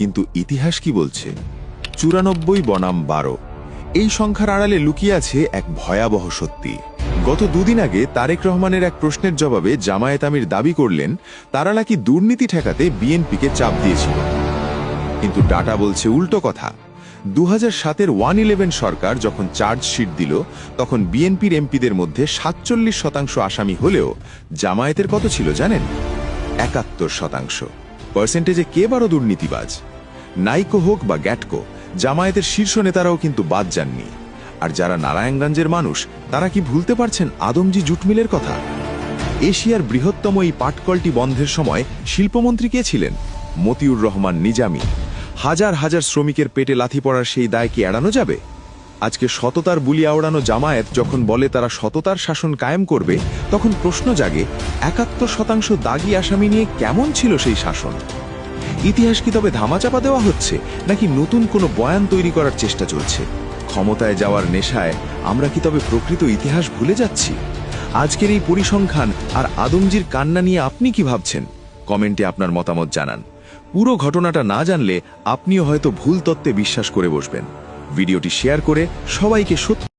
কিন্তু ইতিহাস কি বলছে? 94 বনাম 12, এই সংখ্যার আড়ালে লুকিয়ে আছে এক ভয়াবহ সত্যি। গত দুদিন আগে তারেক রহমানের এক প্রশ্নের জবাবে জামায়াত আমির দাবি করলেন তারা নাকি দুর্নীতি ঠেকাতে বিএনপিকে চাপ দিয়েছিল। কিন্তু ডাটা বলছে উল্টো কথা। 2007-এর 111 সরকার যখন চার্জশিট দিল, তখন বিএনপির এমপিদের মধ্যে 47% আসামি হলেও জামায়াতের কত ছিল জানেন? 71%। পার্সেন্টেজে কে বড় দুর্নীতিবাজ? নাইকো হোক বা গ্যাটকো, জামায়াতের শীর্ষ নেতারাও কিন্তু বাদ যাননি। আর যারা নারায়ণগঞ্জের মানুষ, তারা কি ভুলতে পারছেন আদমজি জুট মিলের কথা? এশিয়ার বৃহত্তম এই পাটকলটি বন্ধের সময় শিল্পমন্ত্রী কে ছিলেন? মতিউর রহমান নিজামী। হাজার হাজার শ্রমিকের পেটে লাথি পড়ার সেই দায় কি এড়ানো যাবে? আজকে সততার বুলি আওড়ানো জামায়াত যখন বলে তারা সততার শাসন কায়েম করবে, তখন প্রশ্ন জাগে 71% দাগী আসামি নিয়ে কেমন ছিল সেই শাসন? ইতিহাস কি তবে ধামাচাপা দেওয়া হচ্ছে, নাকি নতুন কোনো বয়ান তৈরি করার চেষ্টা চলছে? ক্ষমতায় যাওয়ার নেশায় আমরা কি তবে প্রকৃত ইতিহাস ভুলে যাচ্ছি? আজকের এই পরিসংখ্যান আর আদমজির কান্না নিয়ে আপনি কি ভাবছেন? কমেন্টে আপনার মতামত জানান। পুরো ঘটনাটা না জানলে আপনিও হয়তো ভুল তত্ত্বে বিশ্বাস করে বসবেন। ভিডিওটি শেয়ার করে সবাইকে সত্য